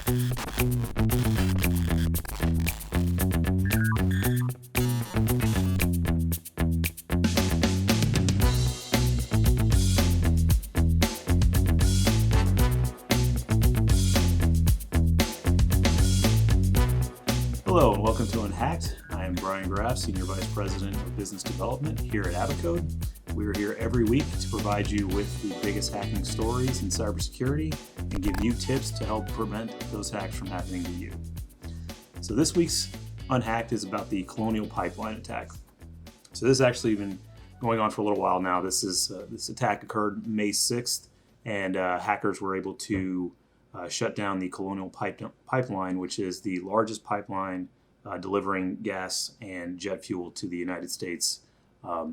Hello and welcome to Unhacked. I am Brian Graff, Senior Vice President of Business Development here at Abacode. We are here every week to provide you with the biggest hacking stories in cybersecurity and give you tips to help prevent those hacks from happening to you. So this week's Unhacked is about the Colonial pipeline attack. So this has actually been going on for a little while now. This attack occurred May 6th, and hackers were able to shut down the Colonial pipeline, which is the largest pipeline delivering gas and jet fuel to the United States.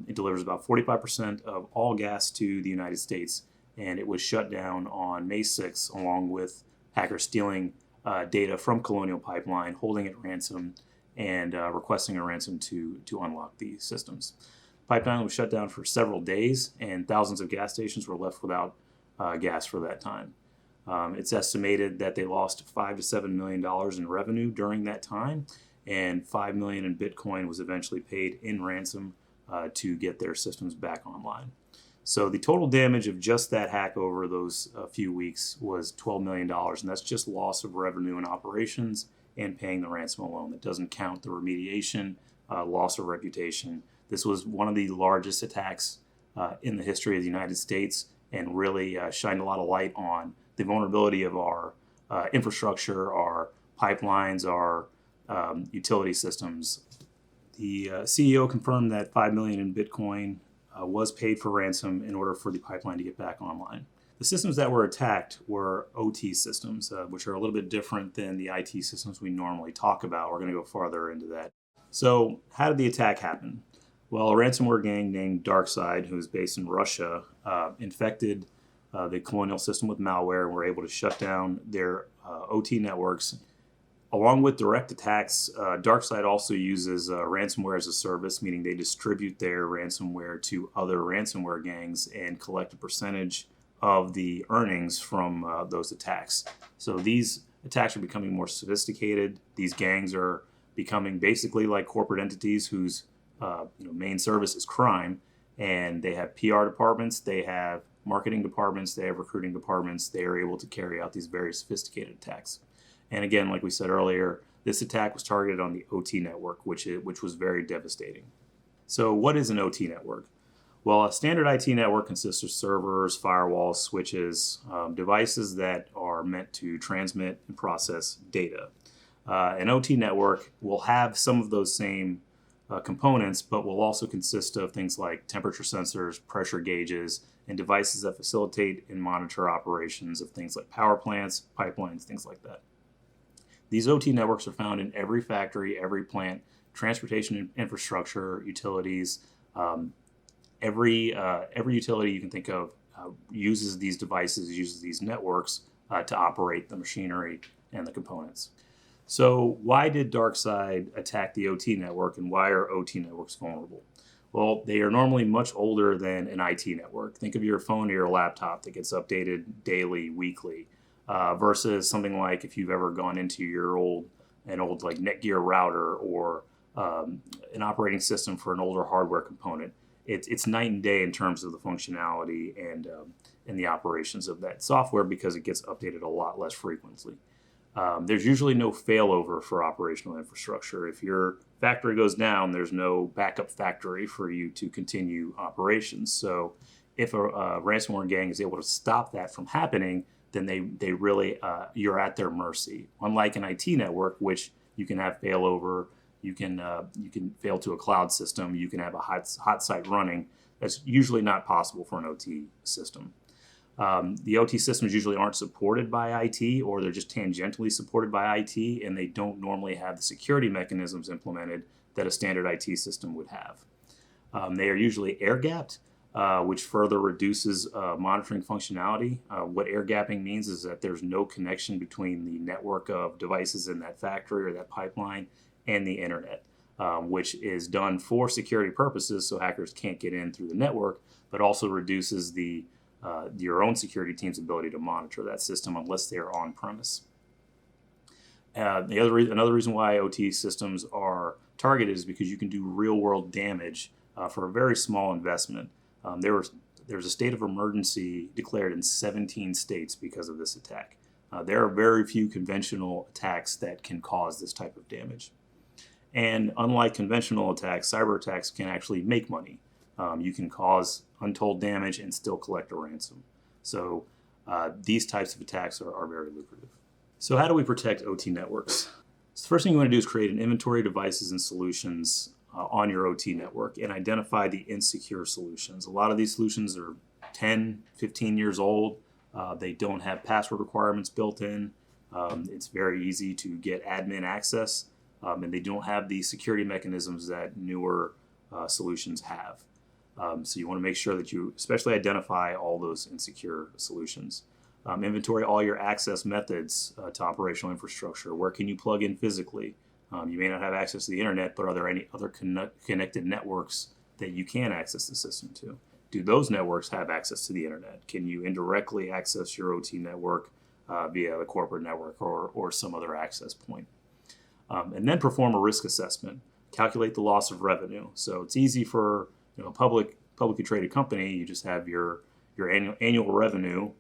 It delivers about 45% of all gas to the United States, and it was shut down on May 6th, along with hackers stealing data from Colonial pipeline, holding it ransom, and requesting a ransom to unlock the systems. Pipeline was shut down for several days, and thousands of gas stations were left without gas for that time. It's estimated that they lost $5 to $7 million in revenue during that time, and $5 million in Bitcoin was eventually paid in ransom to get their systems back online. So the total damage of just that hack over those few weeks was $12 million, and that's just loss of revenue and operations and paying the ransom alone. That doesn't count the remediation, loss of reputation. This was one of the largest attacks in the history of the United States, and really shined a lot of light on the vulnerability of our infrastructure, our pipelines, our utility systems. The CEO confirmed that $5 million in Bitcoin was paid for ransom in order for the pipeline to get back online. The systems that were attacked were OT systems, which are a little bit different than the IT systems we normally talk about. We're going to go farther into that. So how did the attack happen? Well, a ransomware gang named DarkSide, who's based in Russia, infected the Colonial system with malware and were able to shut down their OT networks. Along with direct attacks, DarkSide also uses ransomware as a service, meaning they distribute their ransomware to other ransomware gangs and collect a percentage of the earnings from those attacks. So these attacks are becoming more sophisticated. These gangs are becoming basically like corporate entities whose main service is crime, and they have PR departments, they have marketing departments, they have recruiting departments. They are able to carry out these very sophisticated attacks. And again, like we said earlier, this attack was targeted on the OT network, which was very devastating. So what is an OT network? Well, a standard IT network consists of servers, firewalls, switches, devices that are meant to transmit and process data. An OT network will have some of those same components, but will also consist of things like temperature sensors, pressure gauges, and devices that facilitate and monitor operations of things like power plants, pipelines, things like that. These OT networks are found in every factory, every plant, transportation infrastructure, utilities. Every utility you can think of uses these devices, uses these networks to operate the machinery and the components. So why did DarkSide attack the OT network, and why are OT networks vulnerable? Well, they are normally much older than an IT network. Think of your phone or your laptop that gets updated daily, weekly, versus something like if you've ever gone into an old like Netgear router or an operating system for an older hardware component. It's night and day in terms of the functionality and the operations of that software, because it gets updated a lot less frequently. There's usually no failover for operational infrastructure. If your factory goes down, there's no backup factory for you to continue operations. So if a ransomware gang is able to stop that from happening, then they really, you're at their mercy. Unlike an IT network, which you can have failover, you can fail to a cloud system, you can have a hot site running. That's usually not possible for an OT system. The OT systems usually aren't supported by IT, or they're just tangentially supported by IT, and they don't normally have the security mechanisms implemented that a standard IT system would have. They are usually air-gapped, which further reduces monitoring functionality. What air-gapping means is that there's no connection between the network of devices in that factory or that pipeline and the internet, which is done for security purposes so hackers can't get in through the network, but also reduces your own security team's ability to monitor that system unless they're on premise. Another reason why OT systems are targeted is because you can do real world damage for a very small investment. There's a state of emergency declared in 17 states because of this attack. There are very few conventional attacks that can cause this type of damage. And unlike conventional attacks, cyber attacks can actually make money. You can cause untold damage and still collect a ransom. So these types of attacks are very lucrative. So how do we protect OT networks? So the first thing you want to do is create an inventory of devices and solutions on your OT network and identify the insecure solutions. A lot of these solutions are 10, 15 years old. They don't have password requirements built in. It's very easy to get admin access, and they don't have the security mechanisms that newer solutions have. So you want to make sure that you especially identify all those insecure solutions. Inventory all your access methods to operational infrastructure. Where can you plug in physically? You may not have access to the internet, but are there any other connected networks that you can access the system to? Do those networks have access to the internet? Can you indirectly access your OT network via the corporate network or some other access point? And then perform a risk assessment. Calculate the loss of revenue. So it's easy for a publicly traded company. You just have your annual revenue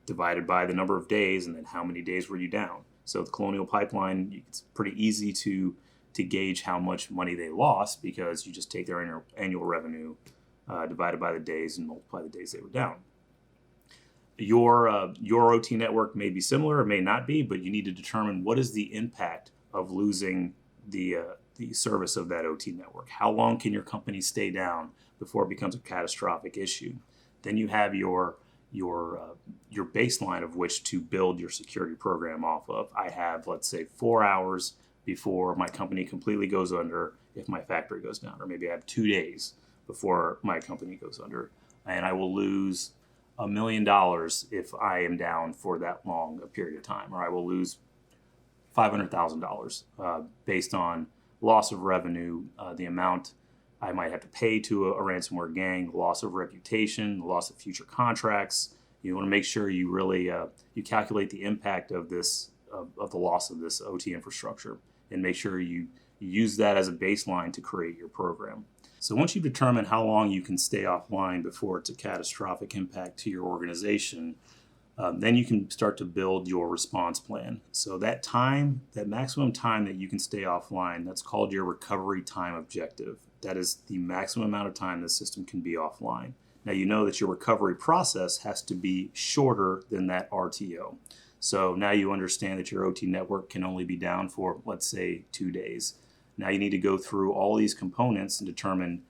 divided by the number of days, and then how many days were you down. So the Colonial pipeline, it's pretty easy to gauge how much money they lost because you just take their annual revenue divided by the days and multiply the days they were down. Your OT network may be similar or may not be, but you need to determine what is the impact of losing the service of that OT network. How long can your company stay down before it becomes a catastrophic issue? Then you have your baseline of which to build your security program off of. I have, let's say, 4 hours before my company completely goes under if my factory goes down, or maybe I have 2 days before my company goes under, and I will lose $1 million if I am down for that long a period of time, or I will lose $500,000 based on loss of revenue, the amount I might have to pay to a ransomware gang, the loss of reputation, the loss of future contracts. You want to make sure you really you calculate the impact of this of the loss of this OT infrastructure, and make sure you use that as a baseline to create your program. So once you determine how long you can stay offline before it's a catastrophic impact to your organization, then you can start to build your response plan. So that maximum time that you can stay offline, that's called your recovery time objective. That is the maximum amount of time the system can be offline. Now you know that your recovery process has to be shorter than that RTO. So now you understand that your OT network can only be down for, let's say, 2 days. Now you need to go through all these components and determine,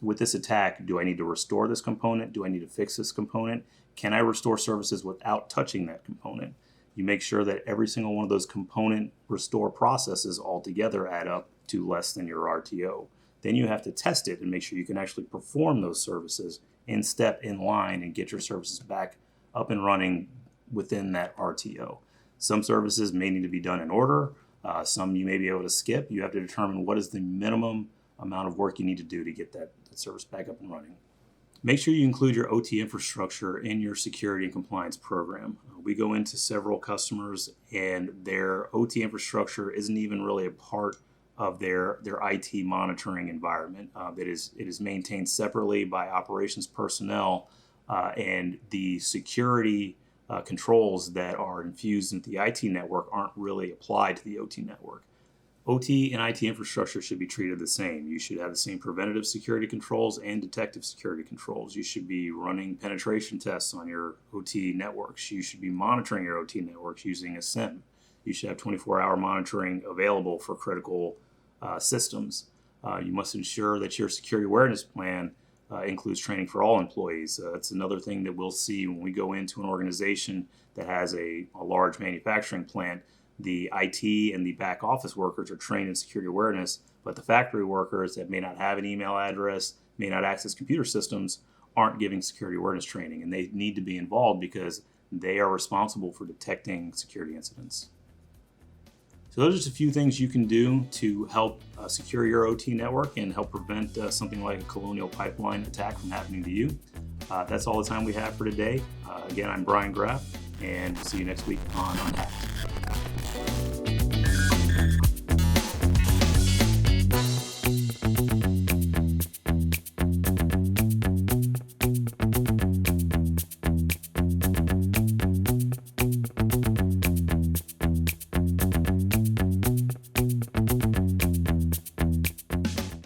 with this attack, do I need to restore this component? Do I need to fix this component? Can I restore services without touching that component? You make sure that every single one of those component restore processes altogether add up to less than your RTO. Then you have to test it and make sure you can actually perform those services in step, in line, and get your services back up and running within that RTO. Some services may need to be done in order. Some you may be able to skip. You have to determine what is the minimum amount of work you need to do to get that service back up and running. Make sure you include your OT infrastructure in your security and compliance program. We go into several customers and their OT infrastructure isn't even really a part of their IT monitoring environment. It is maintained separately by operations personnel, and the security controls that are infused into the IT network aren't really applied to the OT network. OT and IT infrastructure should be treated the same. You should have the same preventative security controls and detective security controls. You should be running penetration tests on your OT networks. You should be monitoring your OT networks using a SIEM. You should have 24-hour monitoring available for critical systems. You must ensure that your security awareness plan includes training for all employees. That's another thing that we'll see when we go into an organization that has a large manufacturing plant. The IT and the back office workers are trained in security awareness, but the factory workers that may not have an email address, may not access computer systems, aren't giving security awareness training, and they need to be involved because they are responsible for detecting security incidents. So those are just a few things you can do to help secure your OT network and help prevent something like a Colonial pipeline attack from happening to you. That's all the time we have for today. Again, I'm Brian Graff, and we'll see you next week on UNHACKED.